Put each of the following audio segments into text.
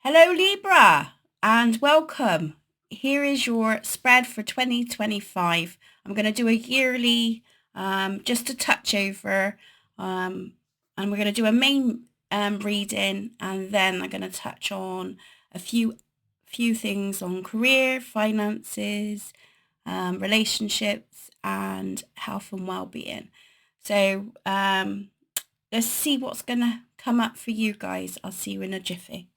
Hello Libra and welcome. Here is your spread for 2025. I'm going to do a yearly, just a touch over, and we're going to do a main reading, and then I'm going to touch on a few things on career, finances, relationships, and health and well-being. So let's see what's going to come up for you guys. I'll see you in a jiffy.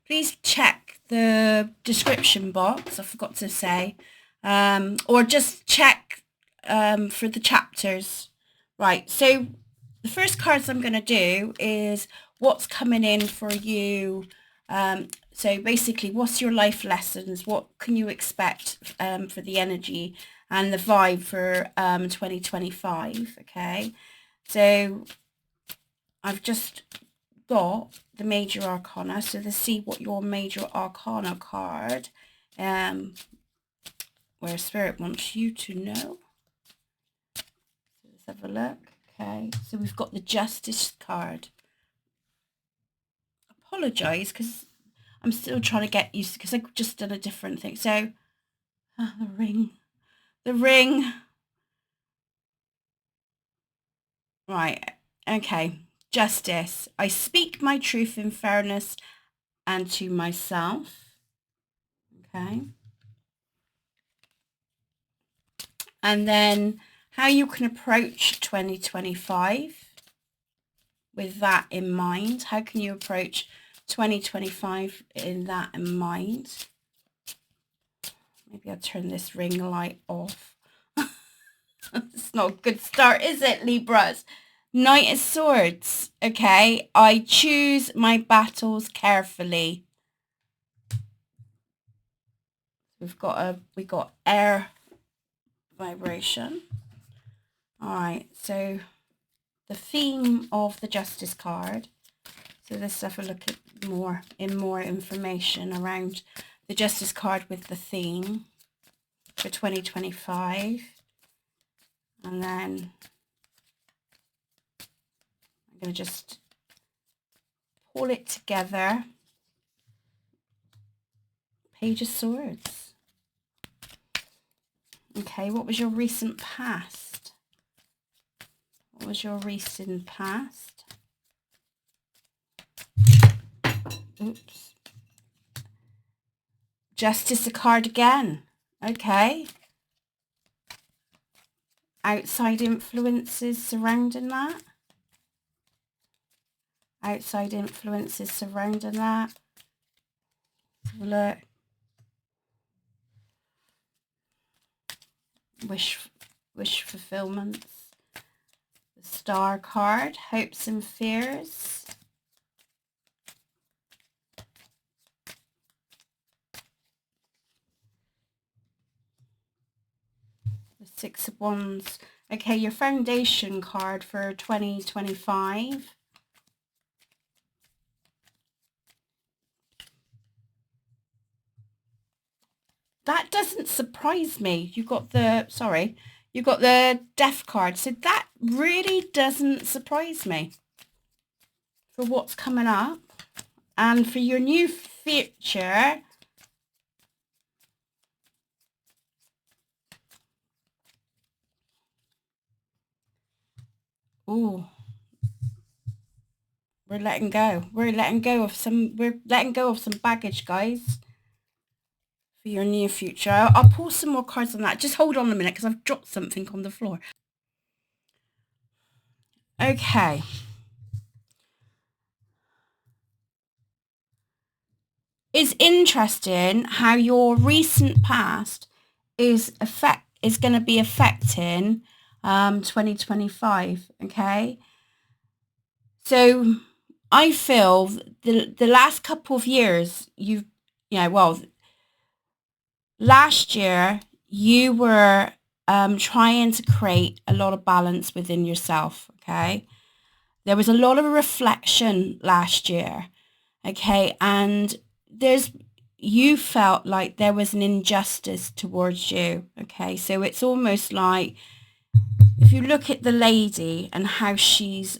Please check the description box, I forgot to say, or just check for the chapters. Right, so the first cards I'm going to do is what's coming in for you. So basically, what's your life lessons? What can you expect for the energy and the vibe for 2025, okay? So I've just got the major arcana, so to see what your major arcana card where spirit wants you to know. So let's have a look. Okay, so we've got the justice card. Apologize because I'm still trying to get used to, because I've just done a different thing. So the ring, right? Okay, justice. I speak my truth in fairness and to myself. Okay. And then how you can approach 2025 with that in mind. How can you approach 2025 in that in mind? Maybe I'll turn this ring light off. It's not a good start, is it, Libras? Knight of Swords. Okay, I choose my battles carefully. We got air vibration. All right, so the theme of the justice card. So let's have a look at more information around the justice card with the theme for 2025. And then I'm going to just pull it together. Page of Swords. Okay, what was your recent past? What was your recent past? Oops. Justice, a card again. Okay. Outside influences surrounding that. Outside influences surrounding that. Look. Wish fulfillments. The Star card. Hopes and fears. The Six of Wands. Okay, your foundation card for 2025. That doesn't surprise me. You got the Death card. So that really doesn't surprise me for what's coming up and for your new future. Oh, we're letting go. We're letting go of some baggage, guys, for your near future. I'll pull some more cards on that. Just hold on a minute because I've dropped something on the floor. Okay. It's interesting how your recent past is going to be affecting 2025. Okay, so I feel the last couple of years last year you were trying to create a lot of balance within yourself. Okay, there was a lot of reflection last year. Okay, and you felt like there was an injustice towards you. Okay, so it's almost like if you look at the lady and how she's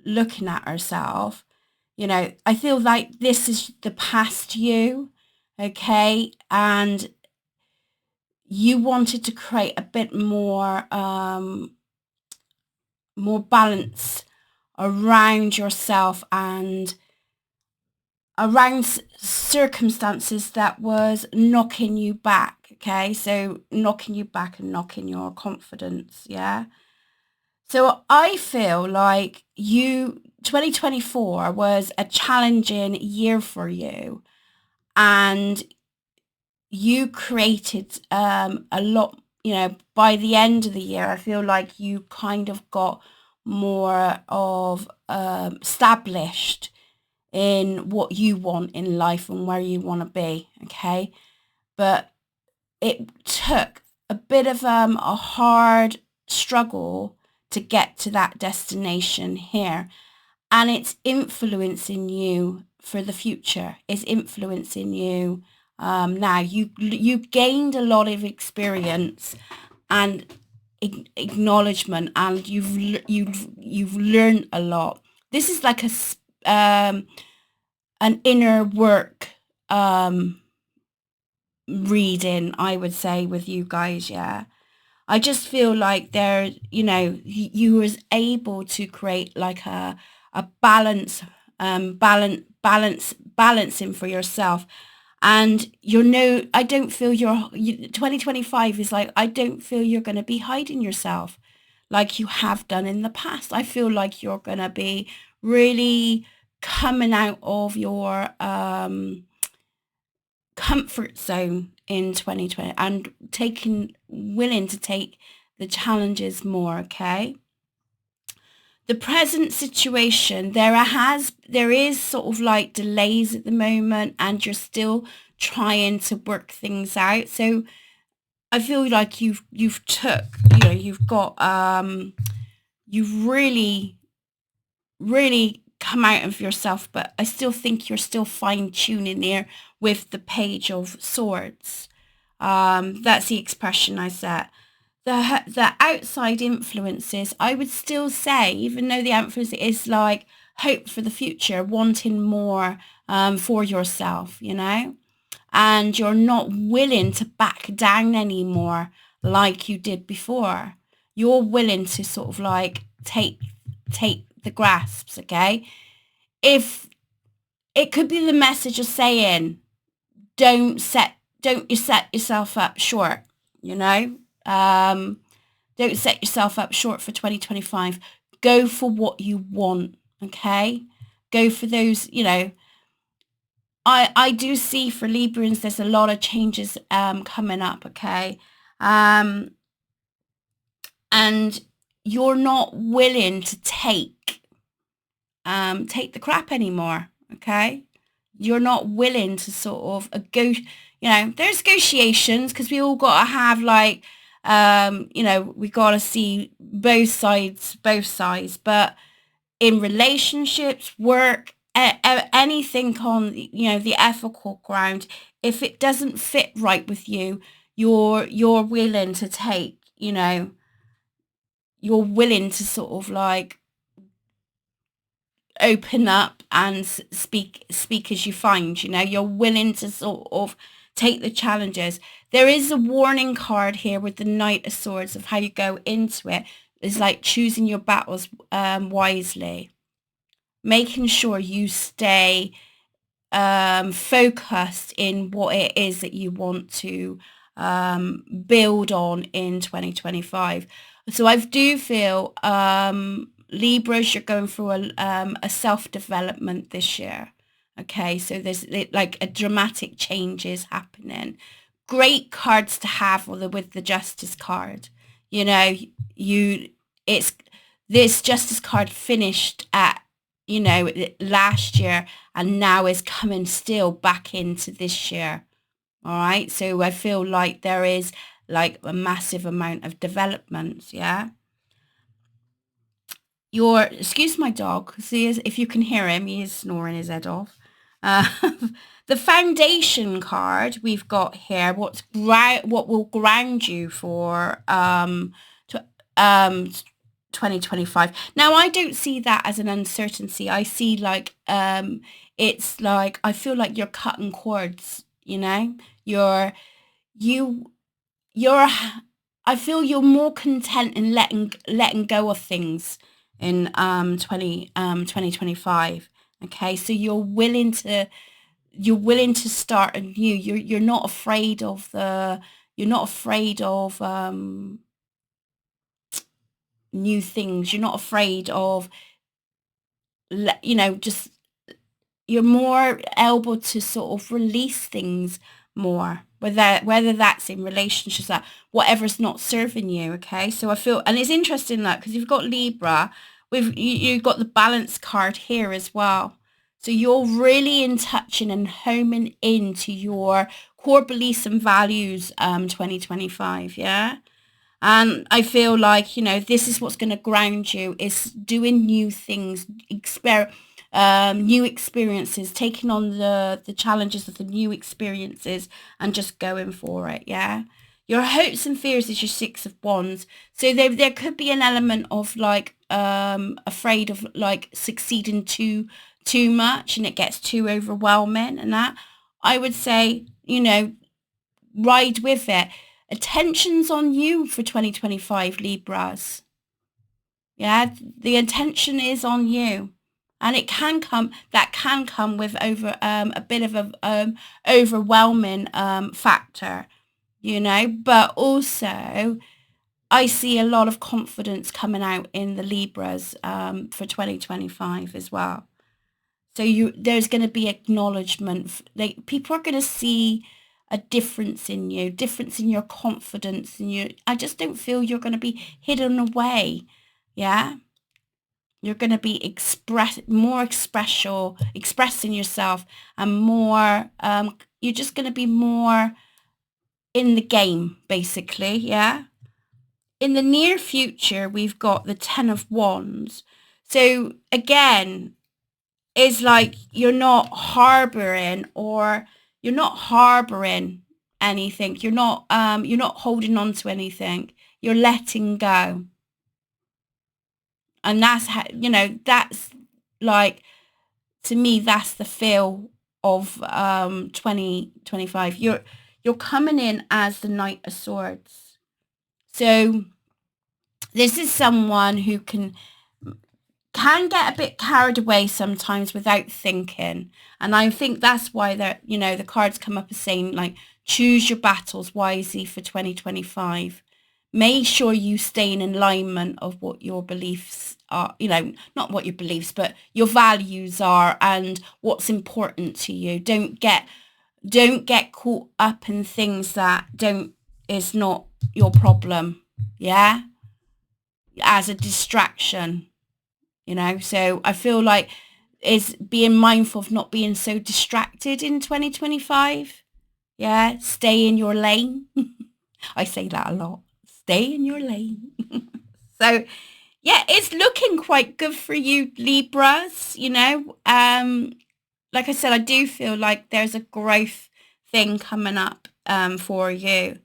looking at herself, You know, I feel like this is the past you, okay? And you wanted to create a bit more balance around yourself and around circumstances that was knocking you back, okay? So knocking you back and knocking your confidence, yeah? So I feel like 2024 was a challenging year for you, and you created a lot, you know, by the end of the year. I feel like you kind of got more of established in what you want in life and where you want to be, okay? But it took a bit of a hard struggle to get to that destination here, and it's influencing you for the future. It's influencing you now. You gained a lot of experience and acknowledgement, and you've learned a lot. This is like an inner work reading, I would say, with you guys. Yeah, I just feel like there, you know, you was able to create like a balance, balancing for yourself. And I don't feel 2025 is like, I don't feel you're going to be hiding yourself like you have done in the past. I feel like you're going to be really coming out of your comfort zone in 2020 and willing to take the challenges more, okay? The present situation, there is sort of like delays at the moment, and you're still trying to work things out. So I feel like you've really come out of yourself, but I still think you're still fine tuning there with the Page of Swords. That's the expression I set. The outside influences, I would still say, even though the influence is like hope for the future, wanting more for yourself, you know, and you're not willing to back down anymore like you did before. You're willing to sort of like take the grasps, okay? If it could be the message of saying, don't you set yourself up short, you know? Don't set yourself up short for 2025. Go for what you want, okay? Go for those, you know. I do see for Librans, there's a lot of changes coming up, okay? And you're not willing to take the crap anymore, okay? You're not willing to sort of go, you know, there's negotiations because we all got to have like, you know, we got to see both sides, but in relationships, work, anything on, you know, the ethical ground, if it doesn't fit right with you, you're willing to take, you know, you're willing to sort of like open up and speak as you find, you know, you're willing to sort of take the challenges. There is a warning card here with the Knight of Swords of how you go into it. It's like choosing your battles wisely, making sure you stay focused in what it is that you want to build on in 2025. So I do feel Libras, you're going through a self-development this year. Okay, so there's like a dramatic changes happening. Great cards to have with the Justice card. You know, it's this Justice card finished at, you know, last year and now is coming still back into this year. All right, so I feel like there is like a massive amount of development. Yeah. Excuse my dog, see, if you can hear him, he is snoring his head off. Uh, the foundation card we've got here, what will ground you for 2025. Now, I don't see that as an uncertainty. I see like, it's like, I feel like you're cutting cords, you know, you, you're, I feel you're more content in letting go of things in 2025. Okay. So you're willing to start anew. You're not afraid of new things. You're not afraid of, just, you're more able to sort of release things more, whether that's in relationships, that whatever's not serving you. Okay, so I feel, and it's interesting that because you've got Libra, you've got the balance card here as well. So you're really in touching and homing into your core beliefs and values 2025, yeah. And I feel like, this is what's going to ground you, is doing new things, new experiences, taking on the challenges of the new experiences and just going for it, yeah? Your hopes and fears is your Six of Wands. So there could be an element of like afraid of like succeeding too much and it gets too overwhelming and that. I would say, ride with it. Attention's on you for 2025, Libras. Yeah, the attention is on you. And that can come with a bit of a overwhelming factor, but also I see a lot of confidence coming out in the Libras for 2025 as well. So there's going to be acknowledgement. People are going to see a difference in you, difference in your confidence, and I just don't feel you're going to be hidden away. Yeah, you're going to be expressing yourself, and more. You're just going to be more in the game, basically. Yeah. In the near future, we've got the Ten of Wands. So again, is like you're not harboring anything. You're not holding on to anything. You're letting go. And that's how, that's like, to me, that's the feel of 2025. You're coming in as the Knight of Swords. So this is someone who can get a bit carried away sometimes without thinking. And I think that's why the cards come up as saying, like, choose your battles wisely for 2025. Make sure you stay in alignment of what your beliefs are, not what your beliefs, but your values are and what's important to you. Don't get caught up in things that is not your problem. Yeah. As a distraction. So I feel like is being mindful of not being so distracted in 2025. Yeah, stay in your lane. I say that a lot. Stay in your lane. So yeah, it's looking quite good for you, Libras. Like I said, I do feel like there's a growth thing coming up for you.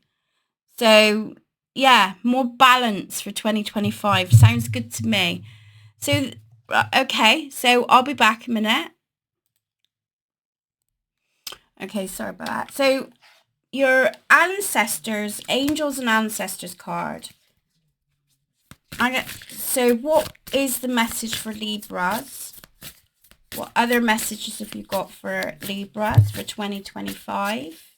So yeah, more balance for 2025 sounds good to me. So, okay, so I'll be back in a minute. Okay, sorry about that. So, your ancestors, angels and ancestors card. So, what is the message for Libras? What other messages have you got for Libras for 2025?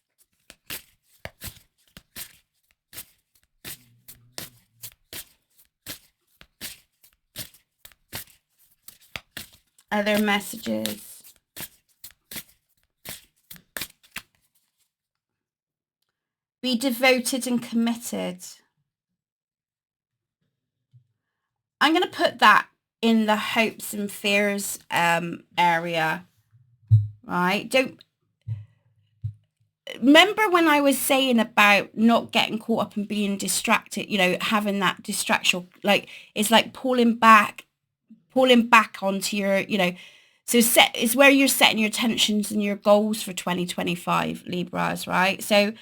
Other messages. Be devoted and committed. I'm going to put that in the hopes and fears area, right? Remember when I was saying about not getting caught up and being distracted, having that distraction, like it's like pulling back onto your, so it's where you're setting your intentions and your goals for 2025, Libras, right? So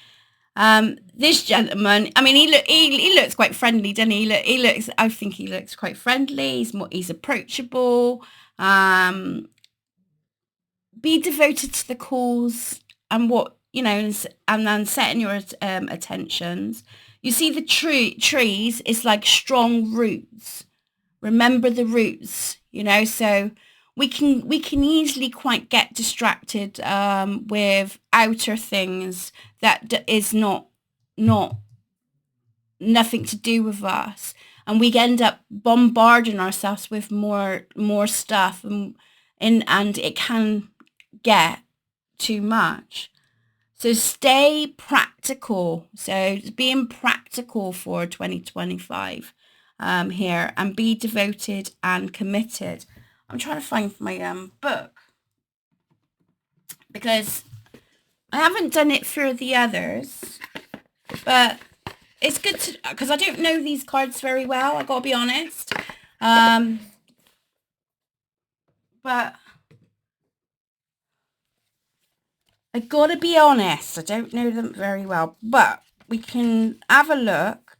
This gentleman, I mean, he looks quite friendly, doesn't he? I think he looks quite friendly. He's approachable. Be devoted to the cause and what, and then setting your attentions. You see the trees is like strong roots. Remember the roots, so we can easily quite get distracted with outer things that is not nothing to do with us, and we end up bombarding ourselves with more stuff, and it can get too much. So stay practical. So being practical for 2025 here, and be devoted and committed. I'm trying to find my book because I haven't done it for the others, but it's good to, because I don't know these cards very well, I gotta be honest. But I gotta be honest, I don't know them very well, but we can have a look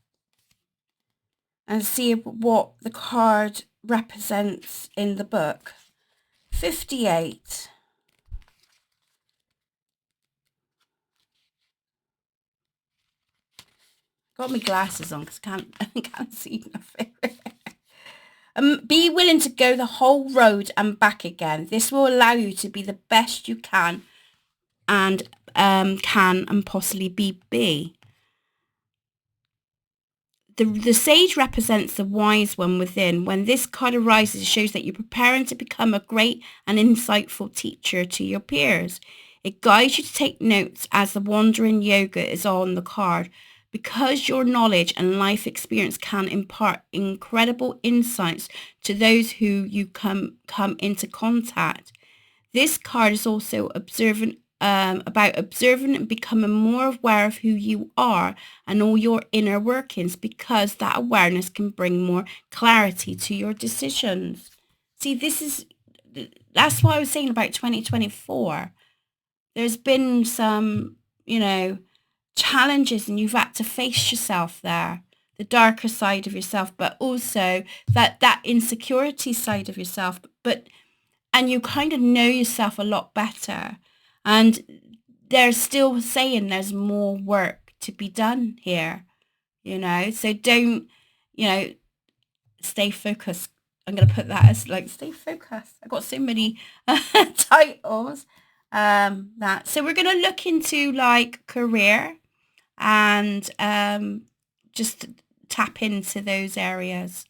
and see what the card represents in the book. 58. Got my glasses on because I can't see nothing. Be willing to go the whole road and back again. This will allow you to be the best you can and possibly be. The sage represents the wise one within. When this card arises, it shows that you're preparing to become a great and insightful teacher to your peers. It guides you to take notes as the wandering yoga is on the card, because your knowledge and life experience can impart incredible insights to those who you come into contact. This card is also about observing and becoming more aware of who you are and all your inner workings, because that awareness can bring more clarity to your decisions. See, that's what I was saying about 2024. There's been some, challenges, and you've had to face yourself there, the darker side of yourself, but also that insecurity side of yourself, and you kind of know yourself a lot better. And they're still saying there's more work to be done here, so don't, stay focused. I'm going to put that as like, stay focused. I've got so many titles. So we're going to look into like career and just tap into those areas.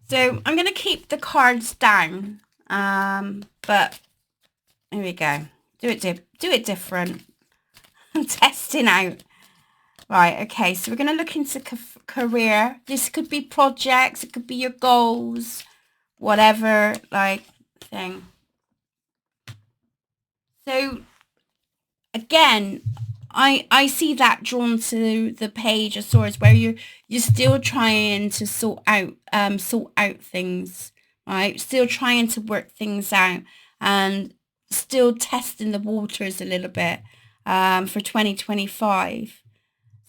So I'm going to keep the cards down, but here we go. Do it different. Testing out. Right, okay, so we're going to look into career. This could be projects, it could be your goals, whatever, like, thing. So, again, I see that drawn to the Page of Swords, where you're still trying to sort out things, right? Still trying to work things out, and still testing the waters a little bit for 2025.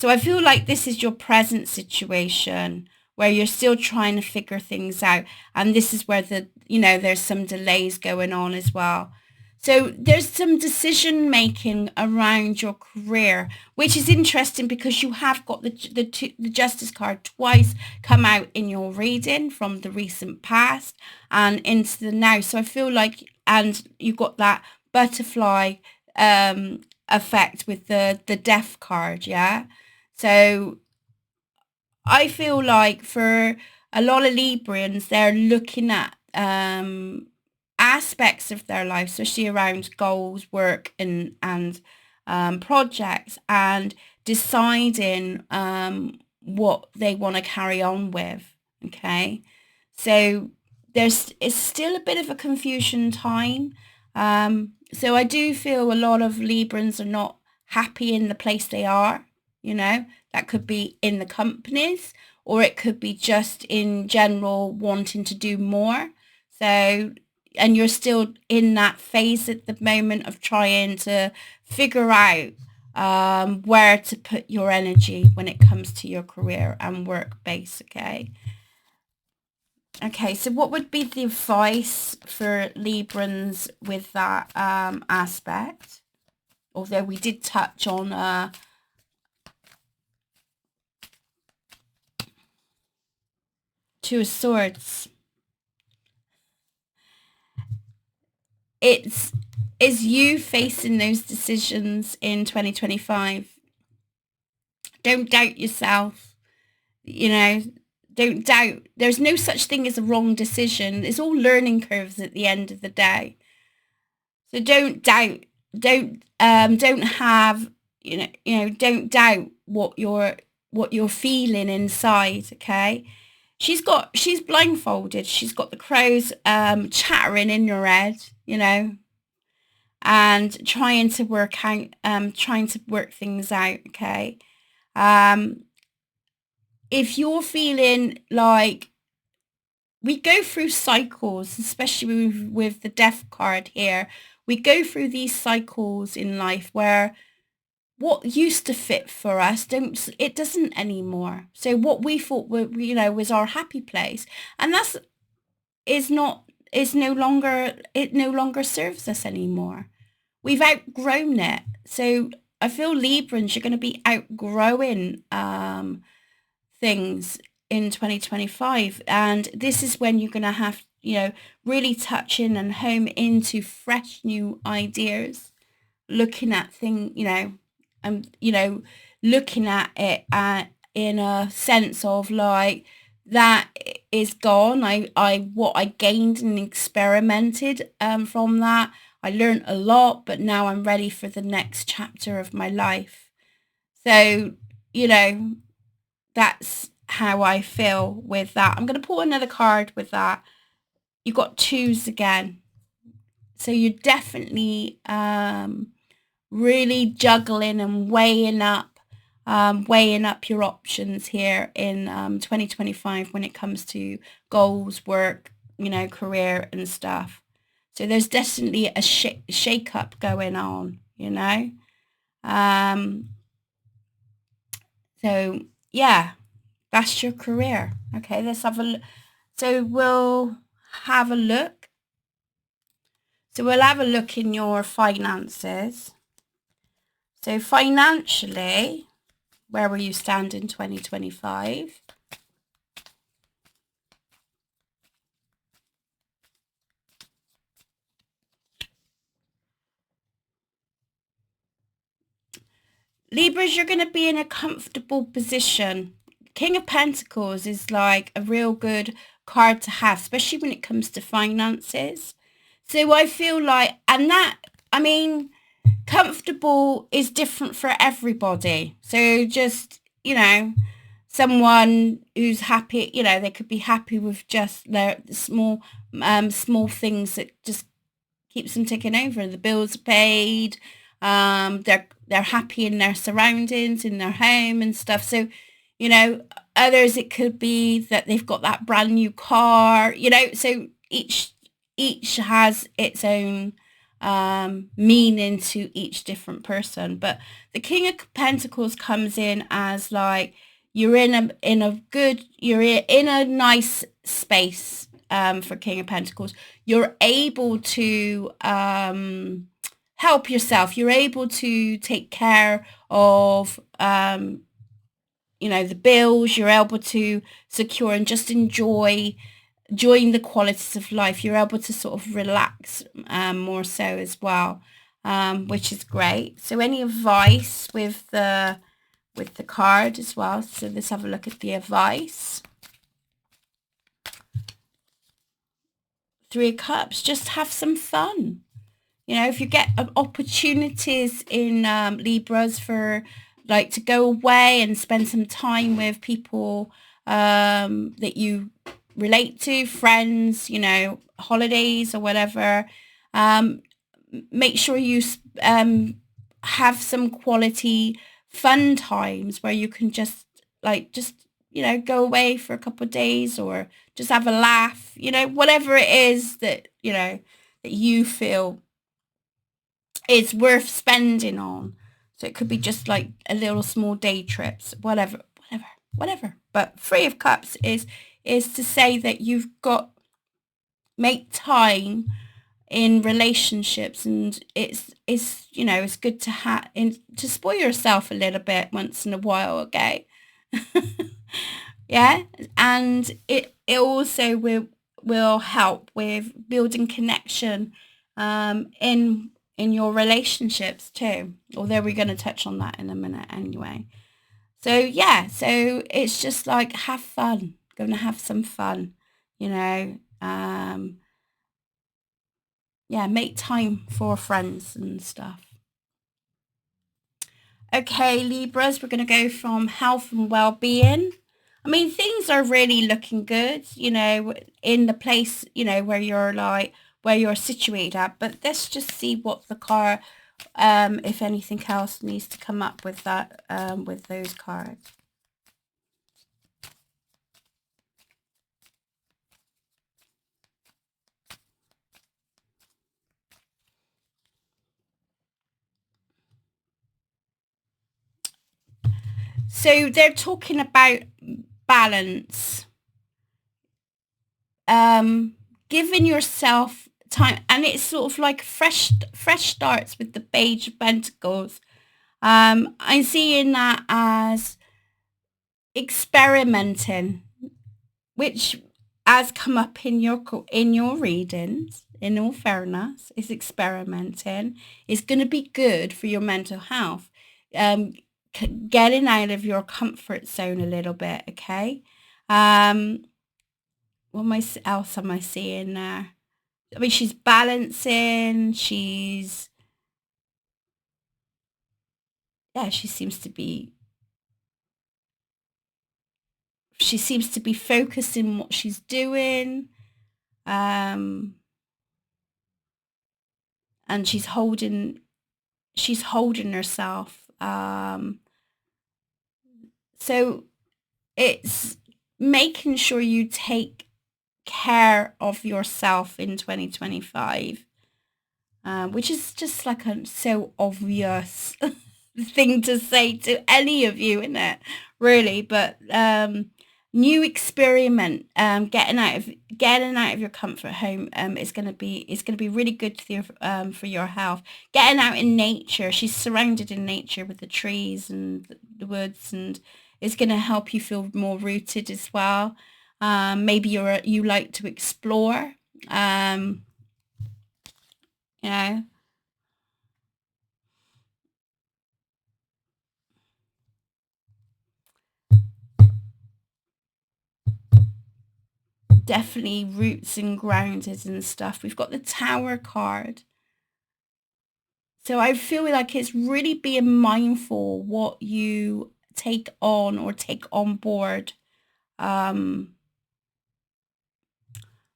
So I feel like this is your present situation where you're still trying to figure things out, and this is where there's some delays going on as well. So there's some decision making around your career, which is interesting because you have got the Justice card twice come out in your reading, from the recent past and into the now. So I feel like, and you've got that butterfly effect with the Death card, yeah? So I feel like for a lot of Librans, they're looking at aspects of their life, especially around goals, work, and projects, and deciding what they want to carry on with. Okay, so it's still a bit of a confusion time. So I do feel a lot of Librans are not happy in the place they are. That could be in the companies, or it could be just in general wanting to do more. So, and you're still in that phase at the moment of trying to figure out where to put your energy when it comes to your career and work base, okay? Okay, so what would be the advice for Librans with that aspect? Although we did touch on Two of Swords. It's you facing those decisions in 2025. Don't doubt yourself, you know, don't doubt. There's no such thing as a wrong decision. It's all learning curves at the end of the day. So don't doubt, don't have, don't doubt what you're feeling inside, okay? She's blindfolded. She's got the crows chattering in your head, and trying to work things out, okay? If you're feeling like, we go through cycles, especially with the death card here, we go through these cycles in life where what used to fit for us doesn't anymore. So what we thought was our happy place, and it no longer serves us anymore. We've outgrown it. So I feel Librans, you're going to be outgrowing things in 2025, and this is when you're going to have, really touch in and home into fresh new ideas, looking at things, looking at it in a sense of like, that is gone. What I gained and experimented from that, I learned a lot, but now I'm ready for the next chapter of my life. So, that's how I feel with that. I'm going to pull another card with that. You've got twos again. So you're definitely really juggling and weighing up your options here in 2025 when it comes to goals, work, career and stuff. So there's definitely a shake-up going on, So yeah, that's your career. Okay, let's have a look. So we'll have a look. So we'll have a look in your finances. So financially, where will you stand in 2025? Libras, you're going to be in a comfortable position. King of Pentacles is like a real good card to have, especially when it comes to finances. So I feel like, comfortable is different for everybody. So just, someone who's happy, they could be happy with just their small things that just keeps them ticking over. The bills are paid. They're happy in their surroundings, in their home and stuff. So, others, it could be that they've got that brand new car, so each has its own meaning to each different person. But the King of Pentacles comes in as like, you're in a nice space for King of Pentacles. You're able to help yourself. You're able to take care of the bills. You're able to secure and just enjoying the qualities of life. You're able to sort of relax more so as well, which is great. So any advice with the card as well? So let's have a look at the advice. Three of Cups, just have some fun. If you get opportunities in Libras for like to go away and spend some time with people that you relate to, friends, holidays or whatever, make sure you have some quality fun times where you can just go away for a couple of days or just have a laugh, whatever it is that that you feel it's worth spending on. So it could be just like a little small day trips, whatever. But Three of Cups is to say that you've got, make time in relationships, and it's you know, it's good to have to spoil yourself a little bit once in a while, okay? Yeah, and it also will help with building connection in your relationships too, although we're going to touch on that in a minute anyway. So yeah, so it's just like, have fun, gonna have some fun, you know. Yeah, make time for friends and stuff. Okay, Libras, we're going to go from health and well-being. I mean, things are really looking good, you know, in the place, you know, where you're like, where you're situated at. But let's just see what the card, if anything else needs to come up with that, with those cards. So they're talking about balance, giving yourself time, and it's sort of like fresh starts with the Page of Pentacles. I'm seeing that as experimenting, which has come up in your readings. In all fairness, is experimenting. It's going to be good for your mental health. Getting out of your comfort zone a little bit, okay? What else am I seeing there? I mean, she's balancing. She seems to be. She seems to be focused in what she's doing. And she's holding herself. So it's making sure you take care of yourself in 2025, which is just like a so obvious thing to say to any of you, isn't it? Really, but new experiment, getting out of your comfort home, is going to be really good for your health. Getting out in nature. She's surrounded in nature with the trees and the woods, and it's going to help you feel more rooted as well. Maybe you like to explore, you know. Definitely roots and grounded and stuff. We've got the Tower card. So I feel like it's really being mindful what you take on or take on board,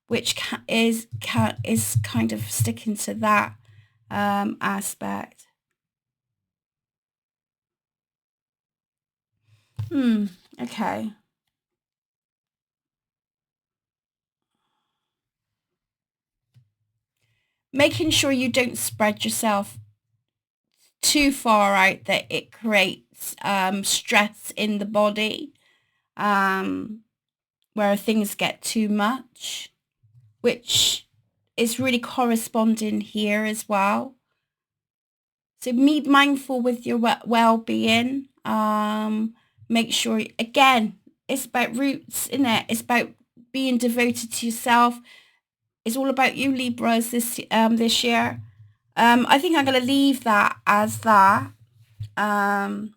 which is kind of sticking to that aspect. Okay. Making sure you don't spread yourself too far out that it creates stress in the body, where things get too much, which is really corresponding here as well. So be mindful with your well-being. Make sure, again, it's about roots, isn't it? It's about being devoted to yourself. It's all about you, Libras, this year. I think I'm going to leave that as that. And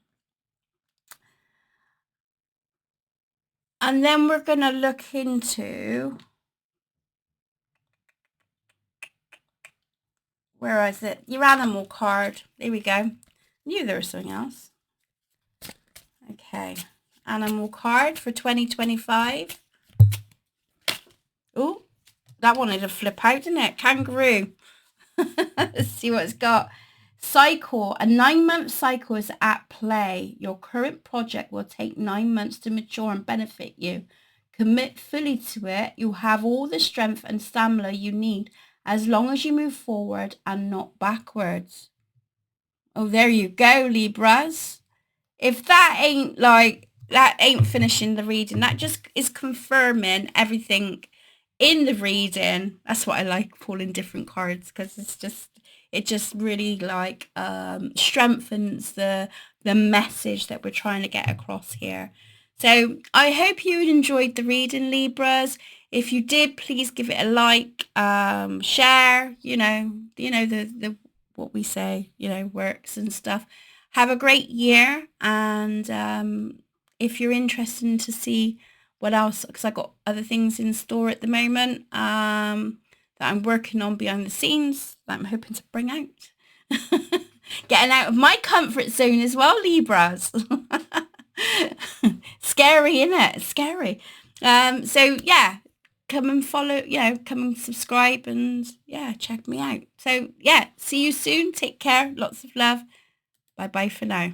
then we're going to look into, where is it? Your animal card. There we go. Knew there was something else. Okay. Animal card for 2025. Oh, that wanted to flip out, didn't it? Kangaroo. Let's see what it's got. Cycle. A 9-month cycle is at play. Your current project will take 9 months to mature and benefit you. Commit fully to it. You'll have all the strength and stamina you need as long as you move forward and not backwards. Oh, there you go, Libras. If that ain't finishing the reading, that just is confirming everything in the reading. That's what I like pulling different cards, because it just really strengthens the message that we're trying to get across here. So I hope you enjoyed the reading, Libras. If you did, please give it a like, share, the what we say, works and stuff. Have a great year, and if you're interested to see what else, because I got other things in store at the moment that I'm working on behind the scenes that I'm hoping to bring out. Getting out of my comfort zone as well, Libras. Scary, innit? Scary. So yeah, come and follow, come and subscribe, and check me out. So yeah, see you soon. Take care. Lots of love. Bye bye for now.